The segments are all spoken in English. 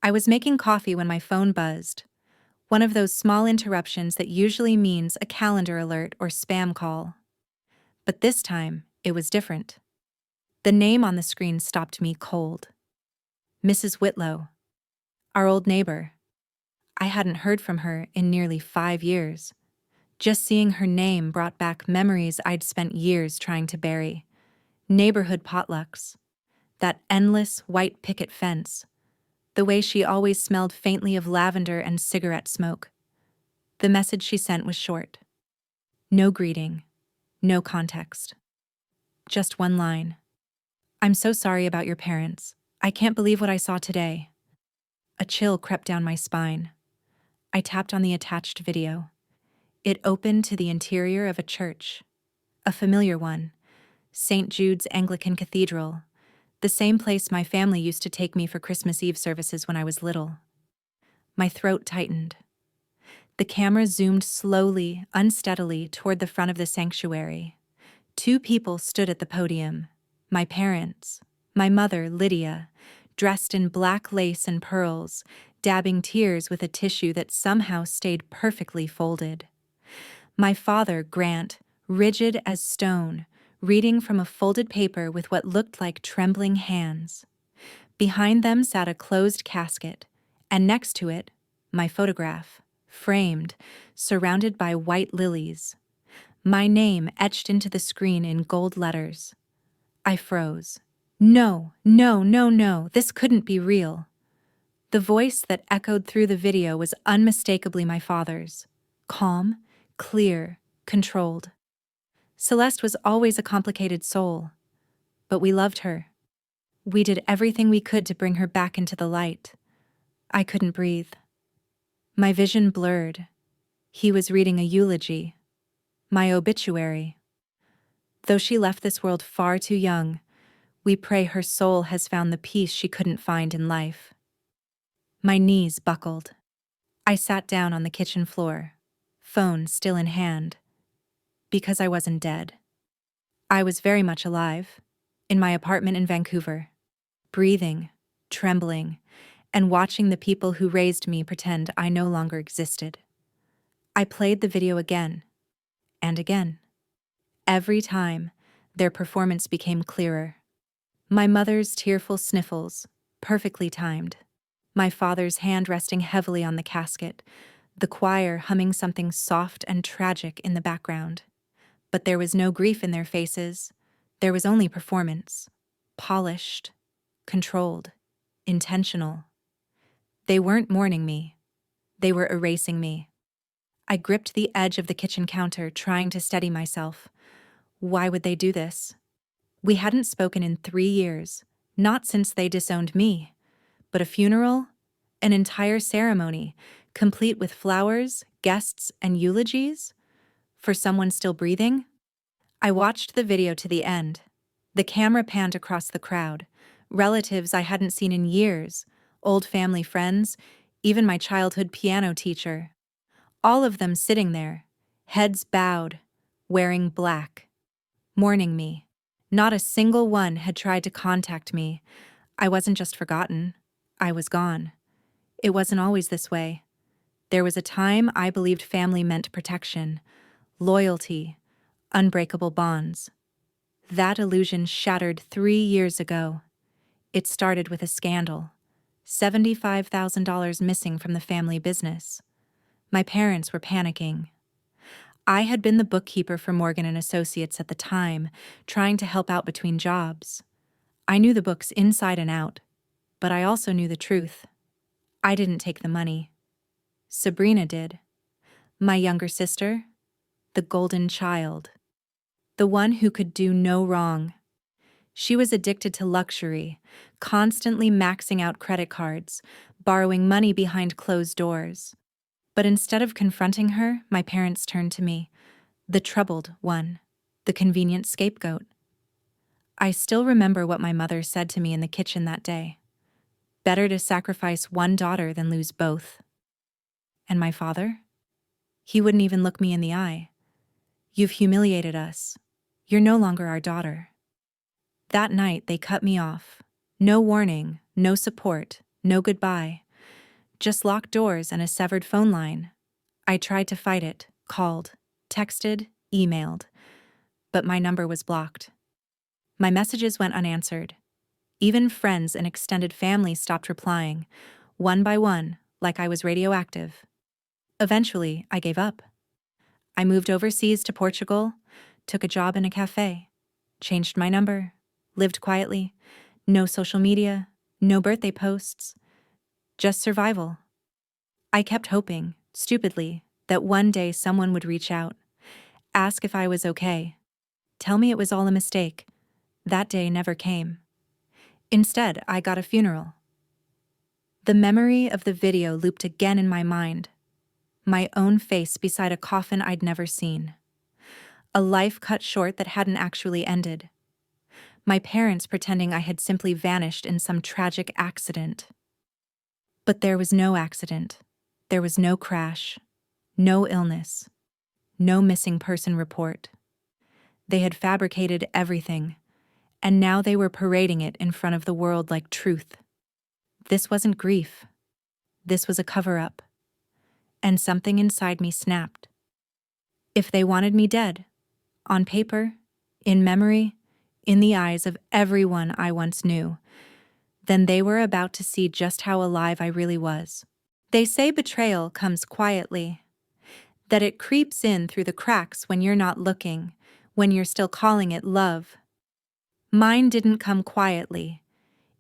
I was making coffee when my phone buzzed, one of those small interruptions that usually means a calendar alert or spam call. But this time, it was different. The name on the screen stopped me cold. Mrs. Whitlow, our old neighbor. I hadn't heard from her in nearly 5 years. Just seeing her name brought back memories I'd spent years trying to bury. Neighborhood potlucks, that endless white picket fence, the way she always smelled faintly of lavender and cigarette smoke. The message she sent was short. No greeting, no context. Just one line. "I'm so sorry about your parents. I can't believe what I saw today." A chill crept down my spine. I tapped on the attached video. It opened to the interior of a church. A familiar one. St. Jude's Anglican Cathedral. The same place my family used to take me for Christmas Eve services when I was little. My throat tightened. The camera zoomed slowly, unsteadily toward the front of the sanctuary. 2 people stood at the podium. My parents. My mother, Lydia, dressed in black lace and pearls, dabbing tears with a tissue that somehow stayed perfectly folded. My father, Grant, rigid as stone, reading from a folded paper with what looked like trembling hands. Behind them sat a closed casket, and next to it, my photograph, framed, surrounded by white lilies. My name etched into the screen in gold letters. I froze. No, no, no, no, this couldn't be real. The voice that echoed through the video was unmistakably my father's. Calm, clear, controlled. Celeste was always a complicated soul, but we loved her. We did everything we could to bring her back into the light. I couldn't breathe. My vision blurred. He was reading a eulogy, my obituary. Though she left this world far too young, we pray her soul has found the peace she couldn't find in life. My knees buckled. I sat down on the kitchen floor, phone still in hand, because I wasn't dead. I was very much alive, in my apartment in Vancouver, breathing, trembling, and watching the people who raised me pretend I no longer existed. I played the video again, and again. Every time, their performance became clearer. My mother's tearful sniffles, perfectly timed. My father's hand resting heavily on the casket, the choir humming something soft and tragic in the background. But there was no grief in their faces. There was only performance. Polished, controlled, intentional. They weren't mourning me. They were erasing me. I gripped the edge of the kitchen counter, trying to steady myself. Why would they do this? We hadn't spoken in 3 years, not since they disowned me. But a funeral? An entire ceremony, complete with flowers, guests, and eulogies? For someone still breathing? I watched the video to the end. The camera panned across the crowd. Relatives I hadn't seen in years, old family friends, even my childhood piano teacher. All of them sitting there, heads bowed, wearing black, mourning me. Not a single one had tried to contact me. I wasn't just forgotten. I was gone. It wasn't always this way. There was a time I believed family meant protection, loyalty, unbreakable bonds. That illusion shattered 3 years ago. It started with a scandal. $75,000 missing from the family business. My parents were panicking. I had been the bookkeeper for Morgan and Associates at the time, trying to help out between jobs. I knew the books inside and out, but I also knew the truth. I didn't take the money. Sabrina did. My younger sister, the golden child. The one who could do no wrong. She was addicted to luxury, constantly maxing out credit cards, borrowing money behind closed doors. But instead of confronting her, my parents turned to me, the troubled one, the convenient scapegoat. I still remember what my mother said to me in the kitchen that day. Better to sacrifice one daughter than lose both. And my father? He wouldn't even look me in the eye. You've humiliated us. You're no longer our daughter. That night, they cut me off. No warning, no support, no goodbye. Just locked doors and a severed phone line. I tried to fight it, called, texted, emailed, but my number was blocked. My messages went unanswered. Even friends and extended family stopped replying, one by one, like I was radioactive. Eventually, I gave up. I moved overseas to Portugal, took a job in a cafe, changed my number, lived quietly, no social media, no birthday posts, just survival. I kept hoping, stupidly, that one day someone would reach out, ask if I was okay, tell me it was all a mistake. That day never came. Instead, I got a funeral. The memory of the video looped again in my mind. My own face beside a coffin I'd never seen. A life cut short that hadn't actually ended. My parents pretending I had simply vanished in some tragic accident. But there was no accident. There was no crash, no illness, no missing person report. They had fabricated everything, and now they were parading it in front of the world like truth. This wasn't grief. This was a cover-up. And something inside me snapped. If they wanted me dead, on paper, in memory, in the eyes of everyone I once knew, then they were about to see just how alive I really was. They say betrayal comes quietly, that it creeps in through the cracks when you're not looking, when you're still calling it love. Mine didn't come quietly.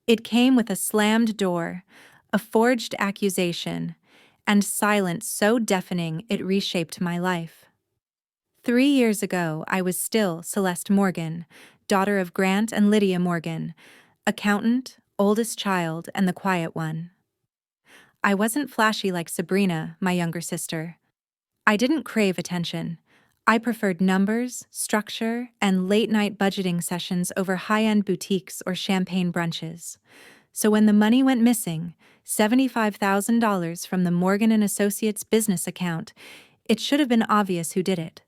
It came with a slammed door, a forged accusation, and silence so deafening it reshaped my life. 3 years ago, I was still Celeste Morgan, daughter of Grant and Lydia Morgan, accountant, oldest child, and the quiet one. I wasn't flashy like Sabrina, my younger sister. I didn't crave attention. I preferred numbers, structure, and late-night budgeting sessions over high-end boutiques or champagne brunches. So when the money went missing, $75,000 from the Morgan & Associates business account, it should have been obvious who did it.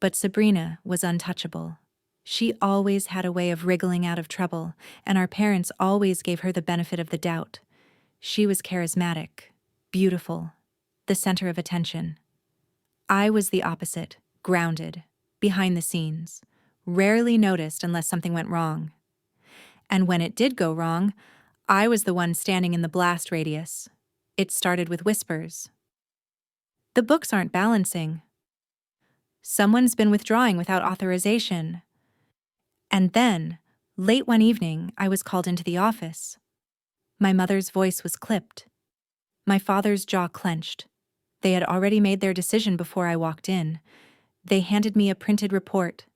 But Sabrina was untouchable. She always had a way of wriggling out of trouble, and our parents always gave her the benefit of the doubt. She was charismatic, beautiful, the center of attention. I was the opposite, grounded, behind the scenes, rarely noticed unless something went wrong. And when it did go wrong, I was the one standing in the blast radius. It started with whispers. The books aren't balancing. Someone's been withdrawing without authorization. And then, late one evening, I was called into the office. My mother's voice was clipped. My father's jaw clenched. They had already made their decision before I walked in. They handed me a printed report,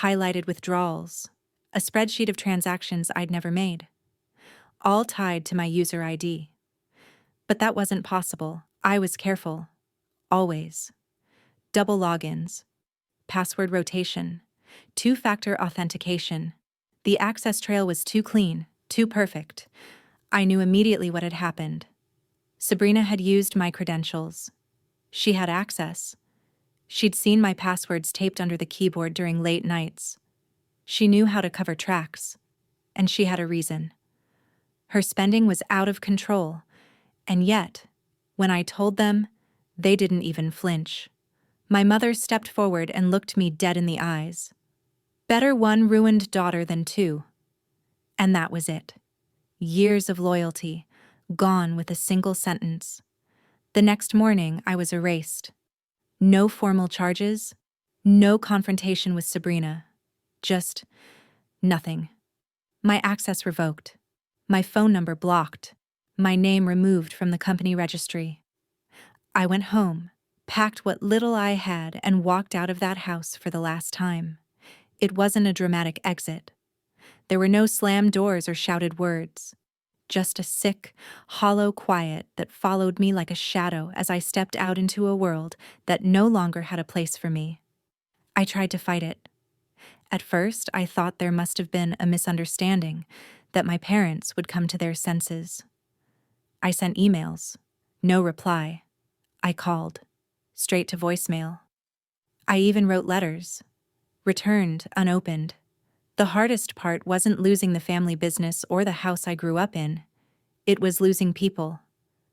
highlighted withdrawals, a spreadsheet of transactions I'd never made, all tied to my user ID. But that wasn't possible. I was careful. Always. Double logins, password rotation, two-factor authentication. The access trail was too clean, too perfect. I knew immediately what had happened. Sabrina had used my credentials. She had access. She'd seen my passwords taped under the keyboard during late nights. She knew how to cover tracks, and she had a reason. Her spending was out of control, and yet, when I told them, they didn't even flinch. My mother stepped forward and looked me dead in the eyes. Better one ruined daughter than two. And that was it. Years of loyalty, gone with a single sentence. The next morning, I was erased. No formal charges, no confrontation with Sabrina. Just nothing. My access revoked. My phone number blocked. My name removed from the company registry. I went home, packed what little I had, and walked out of that house for the last time. It wasn't a dramatic exit. There were no slammed doors or shouted words. Just a sick, hollow quiet that followed me like a shadow as I stepped out into a world that no longer had a place for me. I tried to fight it. At first, I thought there must have been a misunderstanding, that my parents would come to their senses. I sent emails. No reply. I called. Straight to voicemail. I even wrote letters. Returned, unopened. The hardest part wasn't losing the family business or the house I grew up in. It was losing people.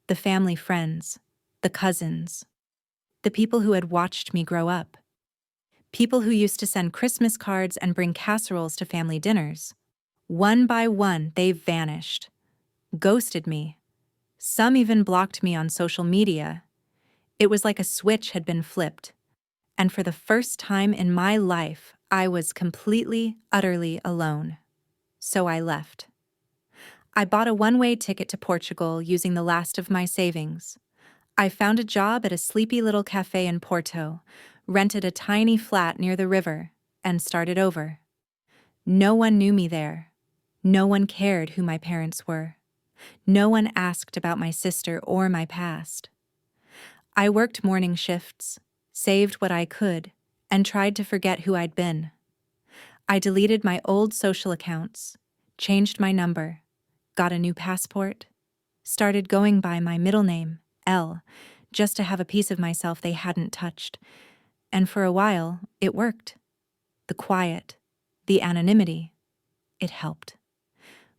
the family friends, the cousins, the people who had watched me grow up, people who used to send Christmas cards and bring casseroles to family dinners. One by one, they vanished, ghosted me. Some even blocked me on social media. It was like a switch had been flipped, and for the first time in my life, I was completely, utterly alone. So I left. I bought a one-way ticket to Portugal using the last of my savings. I found a job at a sleepy little cafe in Porto, rented a tiny flat near the river, and started over. No one knew me there. No one cared who my parents were. No one asked about my sister or my past. I worked morning shifts, saved what I could, and tried to forget who I'd been. I deleted my old social accounts, changed my number, got a new passport, started going by my middle name, Elle, just to have a piece of myself they hadn't touched. And for a while, it worked. The quiet, the anonymity, it helped.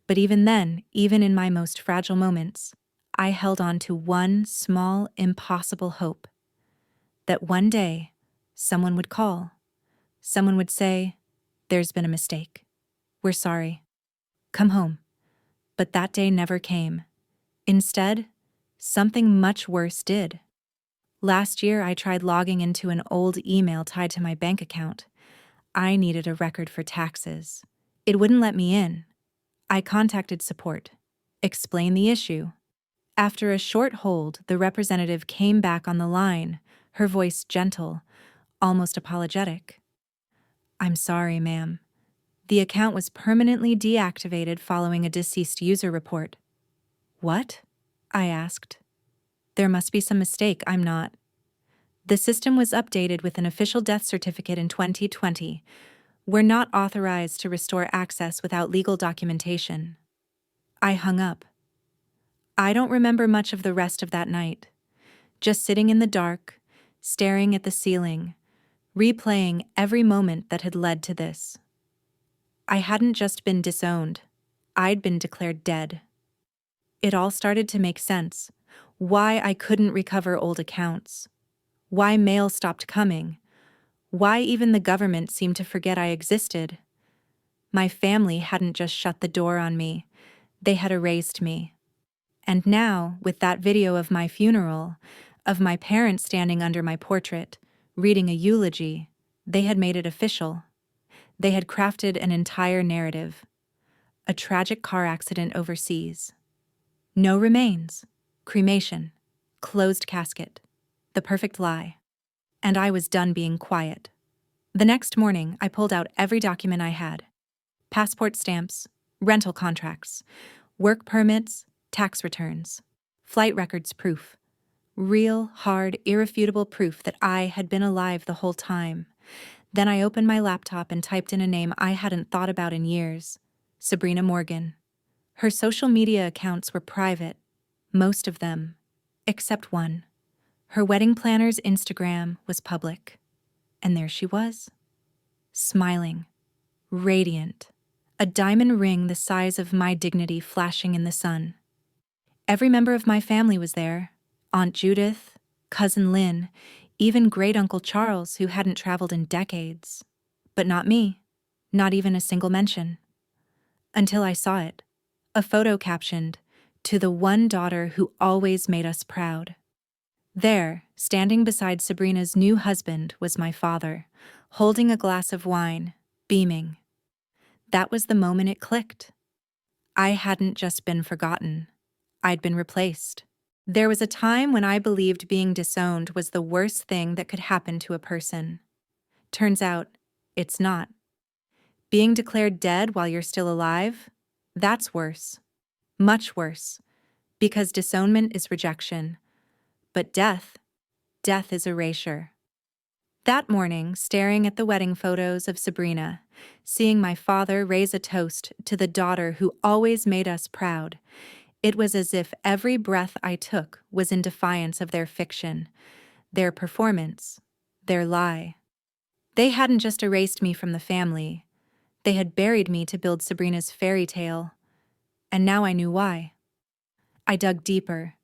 But even then, even in my most fragile moments, I held on to one small, impossible hope. That one day, someone would call. Someone would say, "There's been a mistake. We're sorry. Come home." But that day never came. Instead, something much worse did. Last year, I tried logging into an old email tied to my bank account. I needed a record for taxes. It wouldn't let me in. I contacted support, explained the issue. After a short hold, the representative came back on the line, her voice gentle, almost apologetic. "I'm sorry, ma'am. The account was permanently deactivated following a deceased user report." "What?" I asked. "There must be some mistake, I'm not." "The system was updated with an official death certificate in 2020. We're not authorized to restore access without legal documentation." I hung up. I don't remember much of the rest of that night. Just sitting in the dark, staring at the ceiling, replaying every moment that had led to this. I hadn't just been disowned. I'd been declared dead. It all started to make sense. Why I couldn't recover old accounts. Why mail stopped coming. Why even the government seemed to forget I existed. My family hadn't just shut the door on me. They had erased me. And now, with that video of my funeral, of my parents standing under my portrait, reading a eulogy, they had made it official. They had crafted an entire narrative. A tragic car accident overseas. No remains. Cremation. Closed casket. The perfect lie. And I was done being quiet. The next morning, I pulled out every document I had. Passport stamps, rental contracts, work permits, tax returns, flight records proof. Real, hard, irrefutable proof that I had been alive the whole time. Then I opened my laptop and typed in a name I hadn't thought about in years. Sabrina Morgan. Her social media accounts were private. Most of them. Except one. Her wedding planner's Instagram was public. And there she was. Smiling. Radiant. A diamond ring the size of my dignity flashing in the sun. Every member of my family was there. Aunt Judith, Cousin Lynn, even great-uncle Charles, who hadn't traveled in decades. But not me. Not even a single mention. Until I saw it. A photo captioned, "To the one daughter who always made us proud." There, standing beside Sabrina's new husband, was my father, holding a glass of wine, beaming. That was the moment it clicked. I hadn't just been forgotten. I'd been replaced. There was a time when I believed being disowned was the worst thing that could happen to a person. Turns out, it's not. Being declared dead while you're still alive? That's worse. Much worse. Because disownment is rejection. But death is erasure. That morning, staring at the wedding photos of Sabrina, seeing my father raise a toast to the daughter who always made us proud, it was as if every breath I took was in defiance of their fiction, their performance, their lie. They hadn't just erased me from the family. They had buried me to build Sabrina's fairy tale. And now I knew why. I dug deeper,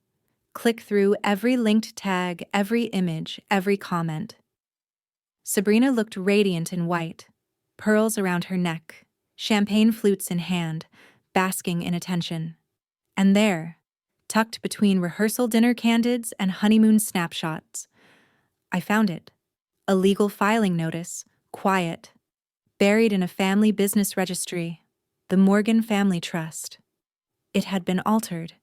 click through every linked tag, every image, every comment. Sabrina looked radiant in white, pearls around her neck, champagne flutes in hand, basking in attention. And there, tucked between rehearsal dinner candids and honeymoon snapshots, I found it. A legal filing notice, quiet, buried in a family business registry, the Morgan Family Trust. It had been altered.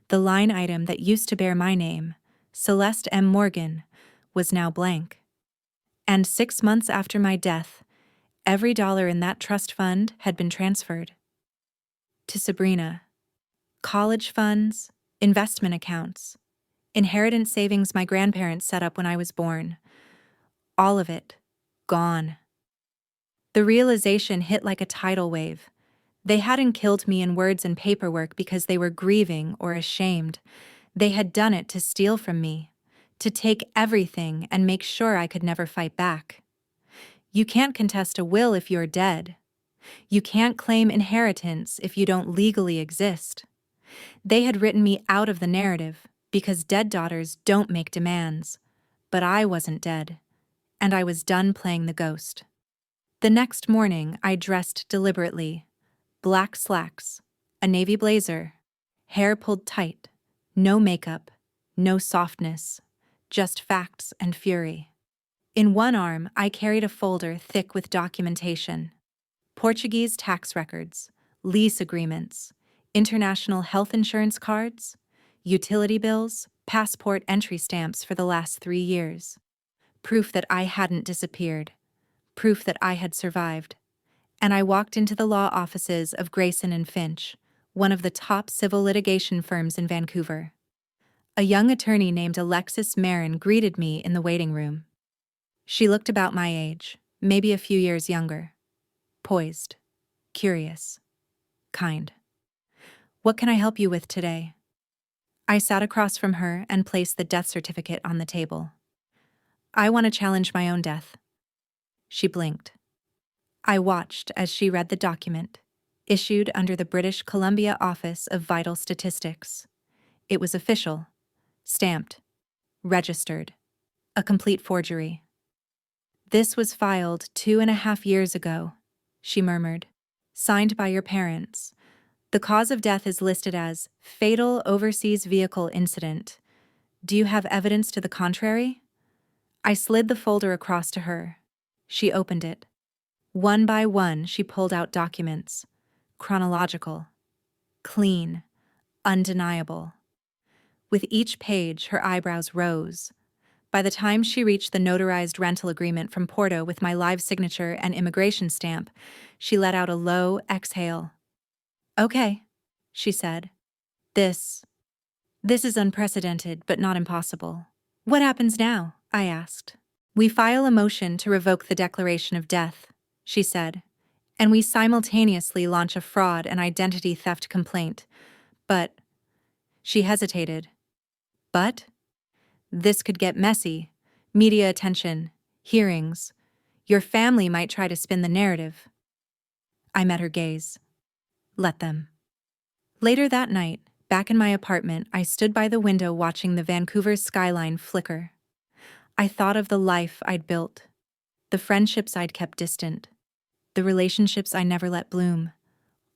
The line item that used to bear my name, Celeste M. Morgan, was now blank. And 6 months after my death, every dollar in that trust fund had been transferred. To Sabrina. College funds, investment accounts, inheritance savings my grandparents set up when I was born. All of it, gone. The realization hit like a tidal wave. They hadn't killed me in words and paperwork because they were grieving or ashamed. They had done it to steal from me, to take everything and make sure I could never fight back. You can't contest a will if you're dead. You can't claim inheritance if you don't legally exist. They had written me out of the narrative because dead daughters don't make demands. But I wasn't dead, and I was done playing the ghost. The next morning, I dressed deliberately. Black slacks, a navy blazer, hair pulled tight, no makeup, no softness, just facts and fury. In one arm, I carried a folder thick with documentation. Portuguese tax records, lease agreements, international health insurance cards, utility bills, passport entry stamps for the last 3 years. Proof that I hadn't disappeared. Proof that I had survived. And I walked into the law offices of Grayson and Finch, one of the top civil litigation firms in Vancouver. A young attorney named Alexis Marin greeted me in the waiting room. She looked about my age, maybe a few years younger. Poised, curious, kind. "What can I help you with today?" I sat across from her and placed the death certificate on the table. "I want to challenge my own death." She blinked. I watched as she read the document, issued under the British Columbia Office of Vital Statistics. It was official, stamped, registered, a complete forgery. "This was filed 2.5 years ago," she murmured. "Signed by your parents. The cause of death is listed as fatal overseas vehicle incident. Do you have evidence to the contrary?" I slid the folder across to her. She opened it. One by one, she pulled out documents. Chronological. Clean. Undeniable. With each page, her eyebrows rose. By the time she reached the notarized rental agreement from Porto with my live signature and immigration stamp, she let out a low exhale. "Okay," she said. This is unprecedented, but not impossible." "What happens now?" I asked. "We file a motion to revoke the declaration of death," she said, "and we simultaneously launch a fraud and identity theft complaint. But—" She hesitated. "But? This could get messy. Media attention, hearings. Your family might try to spin the narrative." I met her gaze. "Let them." Later that night, back in my apartment, I stood by the window watching the Vancouver skyline flicker. I thought of the life I'd built, the friendships I'd kept distant, the relationships I never let bloom,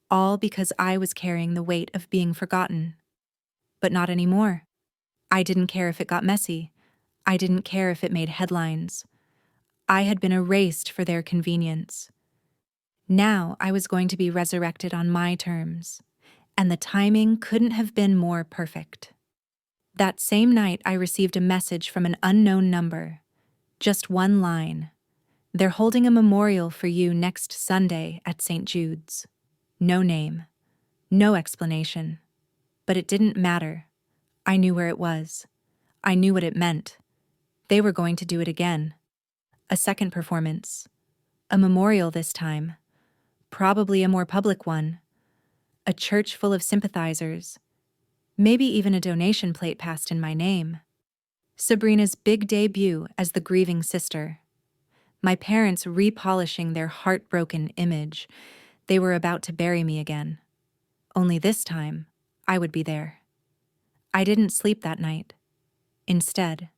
all because I was carrying the weight of being forgotten. But not anymore. I didn't care if it got messy. I didn't care if it made headlines. I had been erased for their convenience. Now I was going to be resurrected on my terms, and the timing couldn't have been more perfect. That same night, I received a message from an unknown number. Just one line. "They're holding a memorial for you next Sunday at St. Jude's." No name. No explanation. But it didn't matter. I knew where it was. I knew what it meant. They were going to do it again. A second performance. A memorial this time. Probably a more public one. A church full of sympathizers. Maybe even a donation plate passed in my name. Sabrina's big debut as the grieving sister. My parents repolishing their heartbroken image. They were about to bury me again. Only this time, I would be there. I didn't sleep that night. Instead,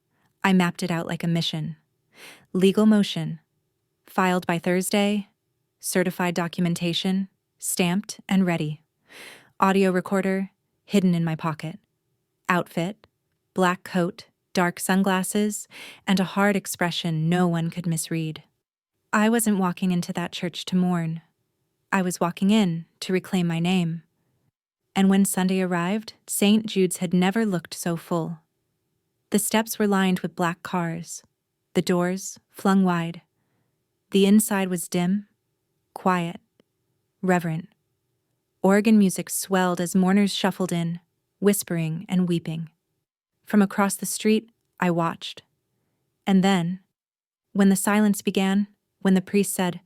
I mapped it out like a mission. Legal motion, filed by Thursday, certified documentation, stamped and ready. Audio recorder, hidden in my pocket. Outfit, black coat, dark sunglasses, and a hard expression no one could misread. I wasn't walking into that church to mourn. I was walking in to reclaim my name. And when Sunday arrived, St. Jude's had never looked so full. The steps were lined with black cars, the doors flung wide. The inside was dim, quiet, reverent. Organ music swelled as mourners shuffled in, whispering and weeping. From across the street, I watched. And then, when the silence began, when the priest said,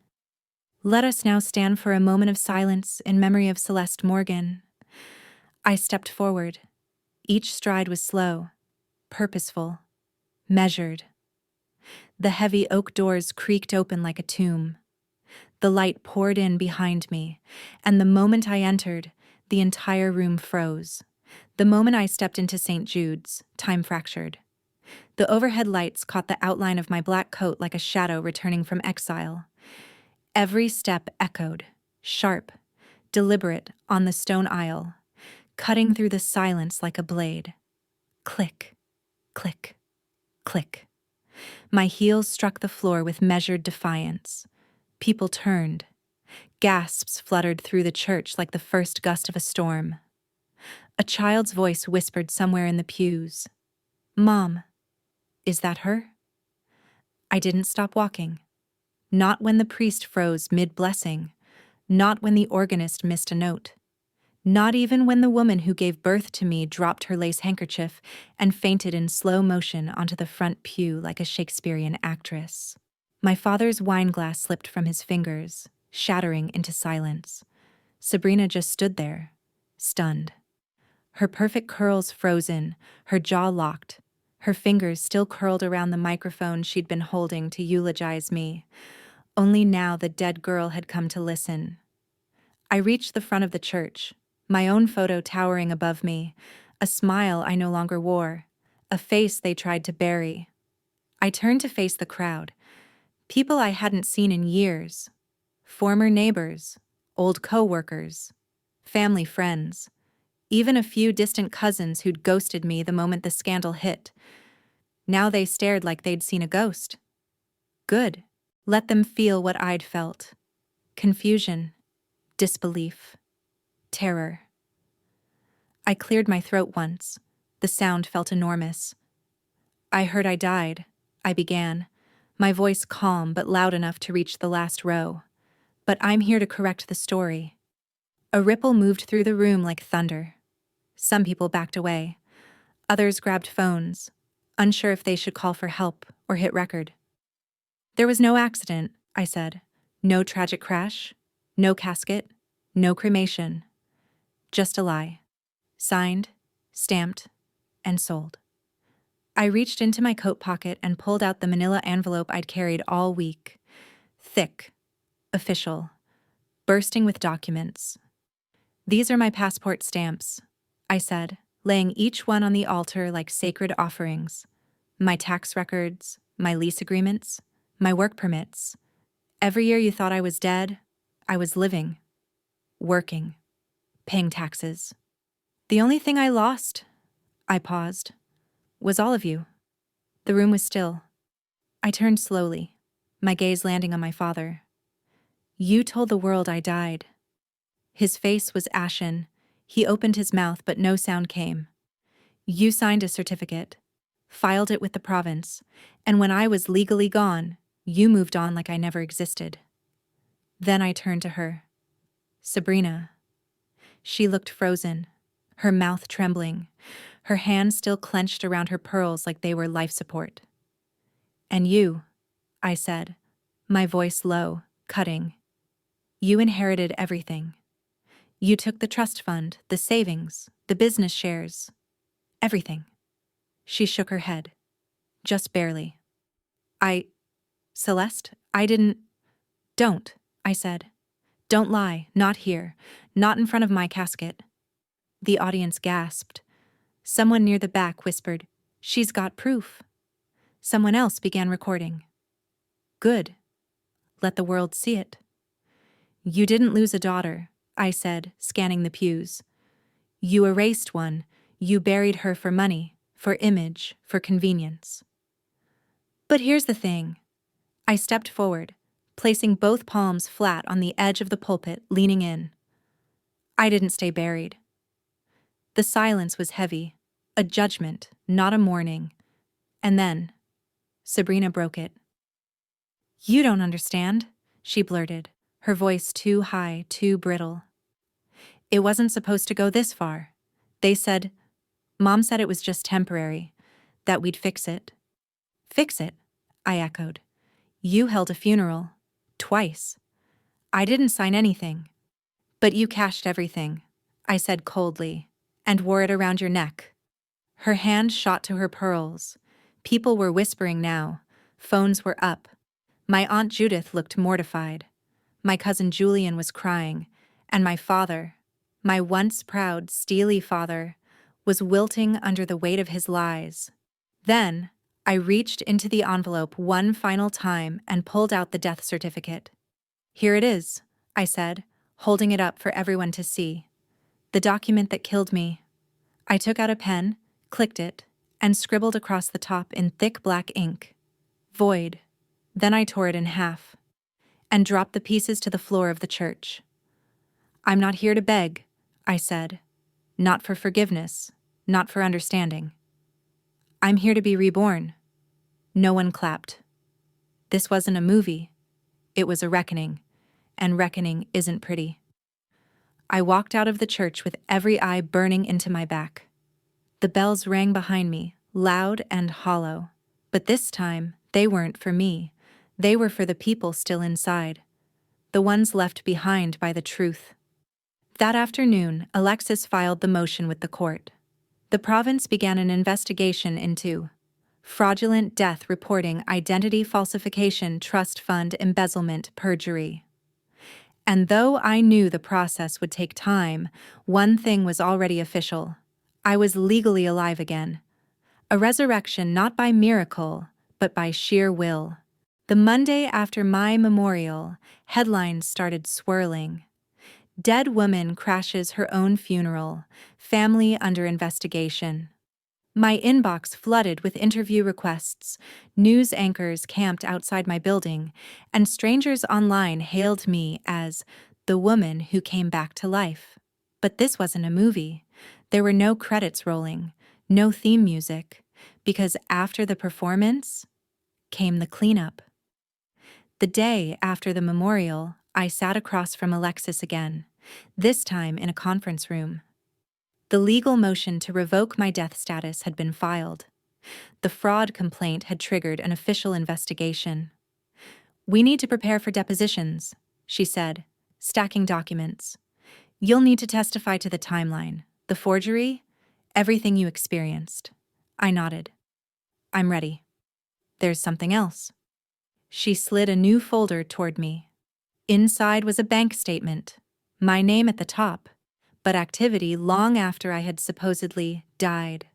"Let us now stand for a moment of silence in memory of Celeste Morgan," I stepped forward. Each stride was slow, purposeful, measured. The heavy oak doors creaked open like a tomb. The light poured in behind me, and the moment I entered, the entire room froze. The moment I stepped into St. Jude's, time fractured. The overhead lights caught the outline of my black coat like a shadow returning from exile. Every step echoed, sharp, deliberate, on the stone aisle, cutting through the silence like a blade. Click, click, click. My heels struck the floor with measured defiance. People turned. Gasps fluttered through the church like the first gust of a storm. A child's voice whispered somewhere in the pews, "Mom, is that her?" I didn't stop walking. Not when the priest froze mid-blessing. Not when the organist missed a note. Not even when the woman who gave birth to me dropped her lace handkerchief and fainted in slow motion onto the front pew like a Shakespearean actress. My father's wine glass slipped from his fingers, shattering into silence. Sabrina just stood there, stunned. Her perfect curls frozen, her jaw locked, her fingers still curled around the microphone she'd been holding to eulogize me. Only now the dead girl had come to listen. I reached the front of the church, my own photo towering above me, a smile I no longer wore, a face they tried to bury. I turned to face the crowd, people I hadn't seen in years, former neighbors, old co-workers, family friends, even a few distant cousins who'd ghosted me the moment the scandal hit. Now they stared like they'd seen a ghost. Good. Let them feel what I'd felt. Confusion, disbelief, terror. I cleared my throat once. The sound felt enormous. "I heard I died," I began, my voice calm but loud enough to reach the last row. "But I'm here to correct the story." A ripple moved through the room like thunder. Some people backed away. Others grabbed phones, unsure if they should call for help or hit record. "There was no accident," I said. "No tragic crash, no casket, no cremation. Just a lie. Signed, stamped, and sold." I reached into my coat pocket and pulled out the manila envelope I'd carried all week. Thick, official, bursting with documents. "These are my passport stamps," I said, laying each one on the altar like sacred offerings. "My tax records, my lease agreements, my work permits. Every year you thought I was dead, I was living, working, paying taxes. The only thing I lost," I paused, "was all of you." The room was still. I turned slowly, my gaze landing on my father. "You told the world I died." His face was ashen. He opened his mouth, but no sound came. "You signed a certificate, filed it with the province, and when I was legally gone, you moved on like I never existed." Then I turned to her. "Sabrina." She looked frozen, her mouth trembling, her hands still clenched around her pearls like they were life support. "And you," I said, my voice low, cutting. "You inherited everything. You took the trust fund, the savings, the business shares, everything." She shook her head. "Just barely." Celeste, I didn't." "Don't," I said. "Don't lie, not here, not in front of my casket." The audience gasped. Someone near the back whispered, "She's got proof." Someone else began recording. "Good. Let the world see it." "You didn't lose a daughter," I said, scanning the pews. "You erased one. You buried her for money, for image, for convenience." "But here's the thing." I stepped forward, placing both palms flat on the edge of the pulpit, leaning in. "I didn't stay buried." The silence was heavy, a judgment, not a mourning. And then, Sabrina broke it. "You don't understand," she blurted, her voice too high, too brittle. "It wasn't supposed to go this far. Mom said it was just temporary, that we'd fix it." "Fix it?" I echoed. "You held a funeral. Twice. I didn't sign anything." "But you cashed everything," I said coldly, "and wore it around your neck." Her hand shot to her pearls. People were whispering now. Phones were up. My Aunt Judith looked mortified. My cousin Julian was crying, and my father, my once proud, steely father, was wilting under the weight of his lies. Then, I reached into the envelope one final time and pulled out the death certificate. "Here it is," I said, holding it up for everyone to see. "The document that killed me." I took out a pen, clicked it, and scribbled across the top in thick black ink. "Void." Then I tore it in half and dropped the pieces to the floor of the church. "I'm not here to beg," I said. "Not for forgiveness, not for understanding. I'm here to be reborn." No one clapped. This wasn't a movie. It was a reckoning, and reckoning isn't pretty. I walked out of the church with every eye burning into my back. The bells rang behind me, loud and hollow. But this time, they weren't for me. They were for the people still inside, the ones left behind by the truth. That afternoon, Alexis filed the motion with the court. The province began an investigation into fraudulent death reporting, identity falsification, trust fund embezzlement, perjury. And though I knew the process would take time, one thing was already official. I was legally alive again. A resurrection not by miracle, but by sheer will. The Monday after my memorial, headlines started swirling. Dead woman crashes her own funeral, family under investigation. My inbox flooded with interview requests, news anchors camped outside my building, and strangers online hailed me as the woman who came back to life. But this wasn't a movie. There were no credits rolling, no theme music, because after the performance came the cleanup. The day after the memorial, I sat across from Alexis again, this time in a conference room. The legal motion to revoke my death status had been filed. The fraud complaint had triggered an official investigation. "We need to prepare for depositions," she said, stacking documents. "You'll need to testify to the timeline, the forgery, everything you experienced." I nodded. "I'm ready." "There's something else." She slid a new folder toward me. Inside was a bank statement, my name at the top, but activity long after I had supposedly died.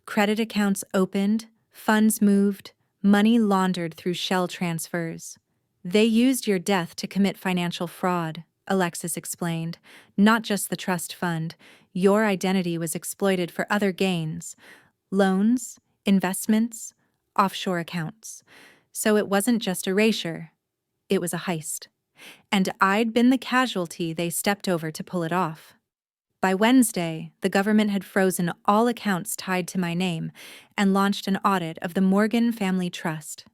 Credit accounts opened, funds moved, money laundered through shell transfers. "They used your death to commit financial fraud," Alexis explained. "Not just the trust fund. Your identity was exploited for other gains. Loans, investments, offshore accounts. So it wasn't just erasure. It was a heist. And I'd been the casualty they stepped over to pull it off." By Wednesday, the government had frozen all accounts tied to my name and launched an audit of the Morgan Family Trust.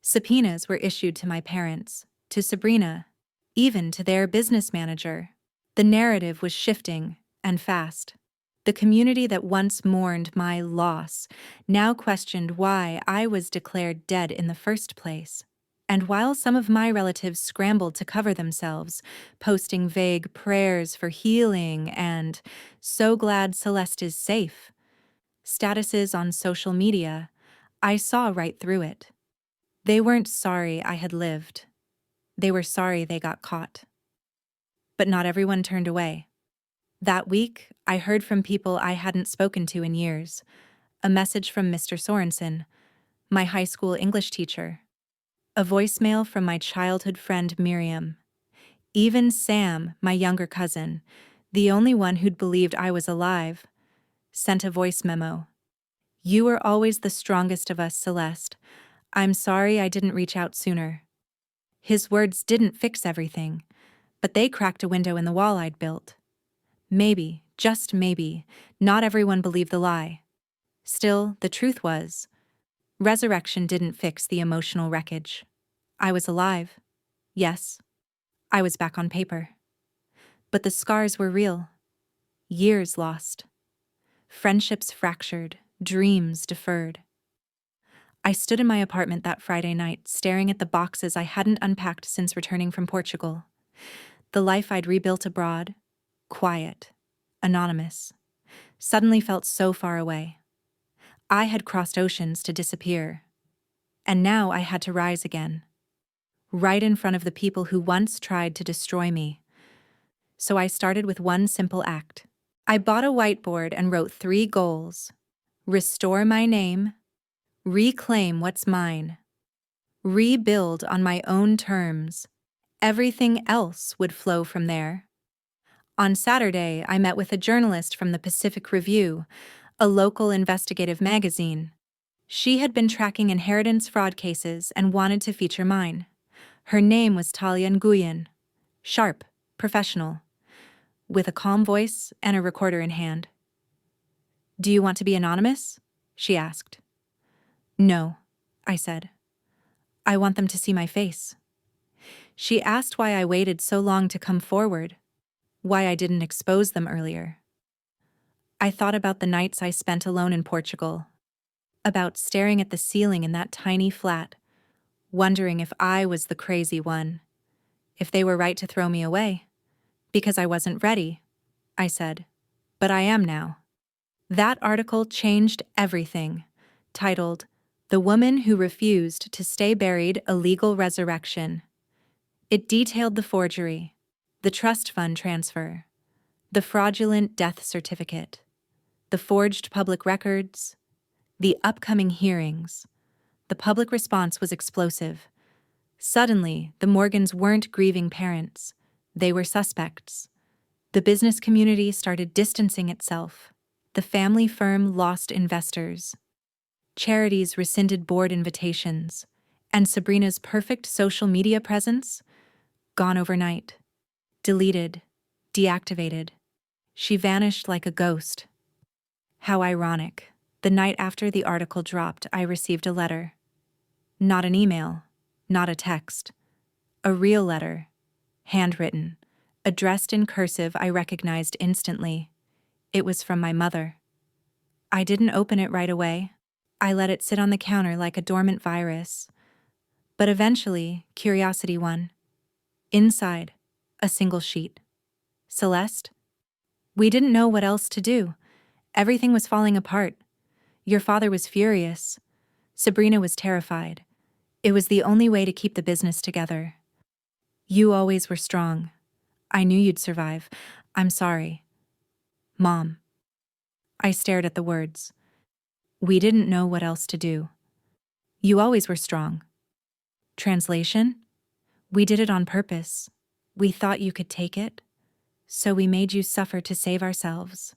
Subpoenas were issued to my parents, to Sabrina, even to their business manager. The narrative was shifting, and fast. The community that once mourned my loss now questioned why I was declared dead in the first place. And while some of my relatives scrambled to cover themselves, posting vague prayers for healing and "so glad Celeste is safe" statuses on social media, I saw right through it. They weren't sorry I had lived. They were sorry they got caught. But not everyone turned away. That week, I heard from people I hadn't spoken to in years. A message from Mr. Sorensen, my high school English teacher. A voicemail from my childhood friend Miriam. Even Sam, my younger cousin, the only one who'd believed I was alive, sent a voice memo. "You were always the strongest of us, Celeste. I'm sorry I didn't reach out sooner." His words didn't fix everything, but they cracked a window in the wall I'd built. Maybe, just maybe, not everyone believed the lie. Still, the truth was, resurrection didn't fix the emotional wreckage. I was alive. Yes, I was back on paper. But the scars were real. Years lost. Friendships fractured, dreams deferred. I stood in my apartment that Friday night, staring at the boxes I hadn't unpacked since returning from Portugal. The life I'd rebuilt abroad, quiet, anonymous, suddenly felt so far away. I had crossed oceans to disappear, and now I had to rise again, right in front of the people who once tried to destroy me. So I started with one simple act. I bought a whiteboard and wrote 3 goals: restore my name, reclaim what's mine, rebuild on my own terms. Everything else would flow from there. On Saturday, I met with a journalist from the Pacific Review, a local investigative magazine. She had been tracking inheritance fraud cases and wanted to feature mine. Her name was Talia Nguyen. Sharp, professional, with a calm voice and a recorder in hand. "Do you want to be anonymous?" she asked. "No," I said. "I want them to see my face." She asked why I waited so long to come forward, why I didn't expose them earlier. I thought about the nights I spent alone in Portugal, about staring at the ceiling in that tiny flat, wondering if I was the crazy one, if they were right to throw me away. "Because I wasn't ready," I said. "But I am now." That article changed everything, titled, "The Woman Who Refused to Stay Buried: A Legal Resurrection." It detailed the forgery, the trust fund transfer, the fraudulent death certificate, the forged public records, the upcoming hearings. The public response was explosive. Suddenly, the Morgans weren't grieving parents. They were suspects. The business community started distancing itself. The family firm lost investors. Charities rescinded board invitations. And Sabrina's perfect social media presence? Gone overnight. Deleted. Deactivated. She vanished like a ghost. How ironic. The night after the article dropped, I received a letter. Not an email. Not a text. A real letter. Handwritten. Addressed in cursive I recognized instantly. It was from my mother. I didn't open it right away. I let it sit on the counter like a dormant virus. But eventually, curiosity won. Inside, a single sheet. "Celeste, we didn't know what else to do. Everything was falling apart. Your father was furious. Sabrina was terrified. It was the only way to keep the business together. You always were strong. I knew you'd survive. I'm sorry. Mom." I stared at the words. "We didn't know what else to do. You always were strong." Translation? "We did it on purpose. We thought you could take it, so we made you suffer to save ourselves."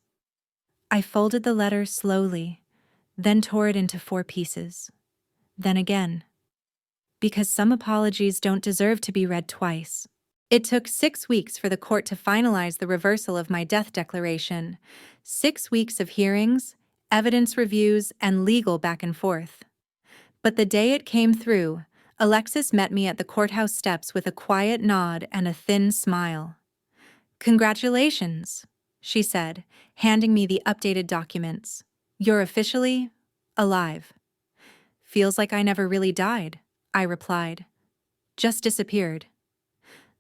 I folded the letter slowly, then tore it into 4 pieces. Then again. Because some apologies don't deserve to be read twice. It took 6 weeks for the court to finalize the reversal of my death declaration. 6 weeks of hearings, evidence reviews, and legal back and forth. But the day it came through, Alexis met me at the courthouse steps with a quiet nod and a thin smile. "Congratulations," she said, handing me the updated documents. "You're officially alive." "Feels like I never really died," I replied. "Just disappeared."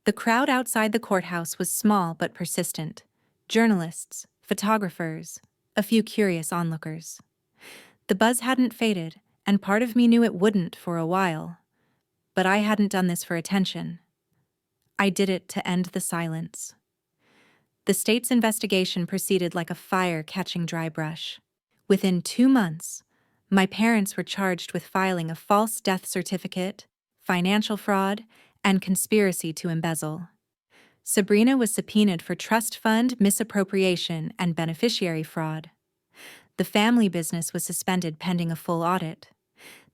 The crowd outside the courthouse was small but persistent. Journalists, photographers, a few curious onlookers. The buzz hadn't faded, and part of me knew it wouldn't for a while. But I hadn't done this for attention. I did it to end the silence. The state's investigation proceeded like a fire catching dry brush. Within 2 months, my parents were charged with filing a false death certificate, financial fraud, and conspiracy to embezzle. Sabrina was subpoenaed for trust fund misappropriation and beneficiary fraud. The family business was suspended pending a full audit.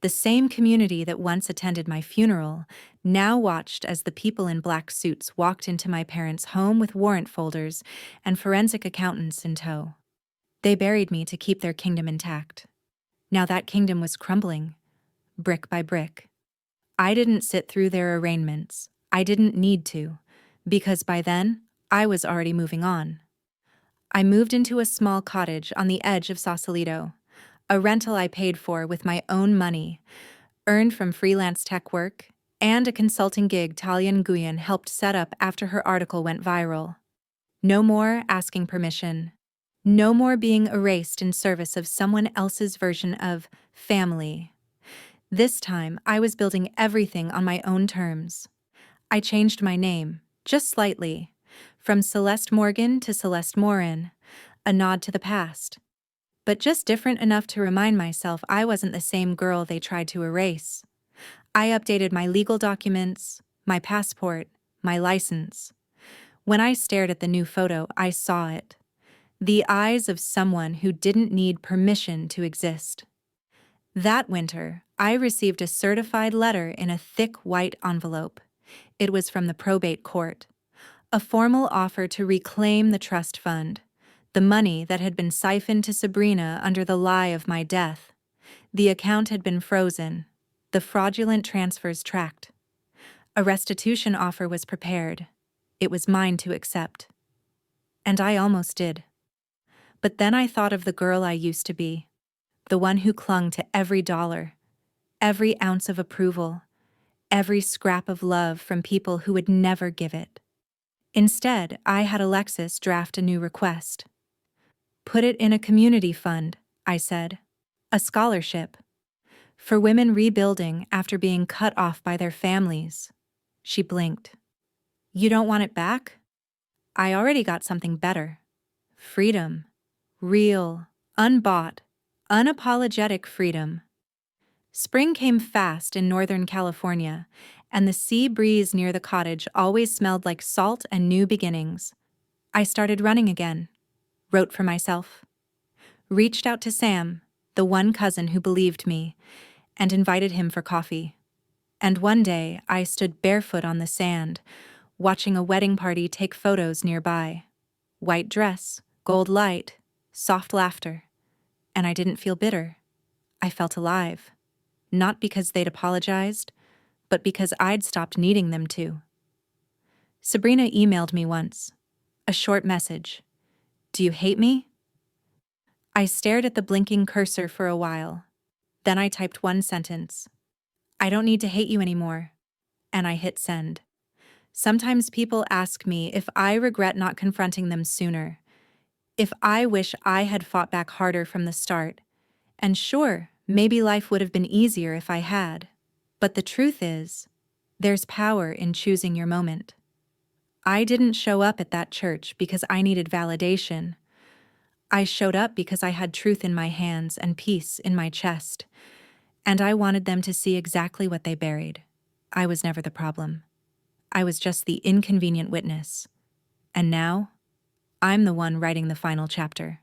The same community that once attended my funeral now watched as the people in black suits walked into my parents' home with warrant folders and forensic accountants in tow. They buried me to keep their kingdom intact. Now that kingdom was crumbling, brick by brick. I didn't sit through their arraignments. I didn't need to, because by then, I was already moving on. I moved into a small cottage on the edge of Sausalito, a rental I paid for with my own money, earned from freelance tech work, and a consulting gig Talia Nguyen helped set up after her article went viral. No more asking permission. No more being erased in service of someone else's version of family. This time, I was building everything on my own terms. I changed my name, just slightly, from Celeste Morgan to Celeste Morin, a nod to the past. But just different enough to remind myself I wasn't the same girl they tried to erase. I updated my legal documents, my passport, my license. When I stared at the new photo, I saw it. The eyes of someone who didn't need permission to exist. That winter, I received a certified letter in a thick white envelope. It was from the probate court. A formal offer to reclaim the trust fund. The money that had been siphoned to Sabrina under the lie of my death. The account had been frozen, the fraudulent transfers tracked. A restitution offer was prepared. It was mine to accept. And I almost did. But then I thought of the girl I used to be, the one who clung to every dollar, every ounce of approval, every scrap of love from people who would never give it. Instead, I had Alexis draft a new request. Put it in a community fund, I said. A scholarship. For women rebuilding after being cut off by their families. She blinked. You don't want it back? I already got something better. Freedom. Real, unbought, unapologetic freedom. Spring came fast in Northern California, and the sea breeze near the cottage always smelled like salt and new beginnings. I started running again. Wrote for myself. Reached out to Sam, the one cousin who believed me, and invited him for coffee. And one day, I stood barefoot on the sand, watching a wedding party take photos nearby. White dress, gold light, soft laughter. And I didn't feel bitter. I felt alive. Not because they'd apologized, but because I'd stopped needing them to. Sabrina emailed me once. A short message. Do you hate me? I stared at the blinking cursor for a while. Then I typed one sentence. I don't need to hate you anymore. And I hit send. Sometimes people ask me if I regret not confronting them sooner. If I wish I had fought back harder from the start. And sure, maybe life would have been easier if I had. But the truth is, there's power in choosing your moment. I didn't show up at that church because I needed validation. I showed up because I had truth in my hands and peace in my chest. And I wanted them to see exactly what they buried. I was never the problem. I was just the inconvenient witness. And now, I'm the one writing the final chapter.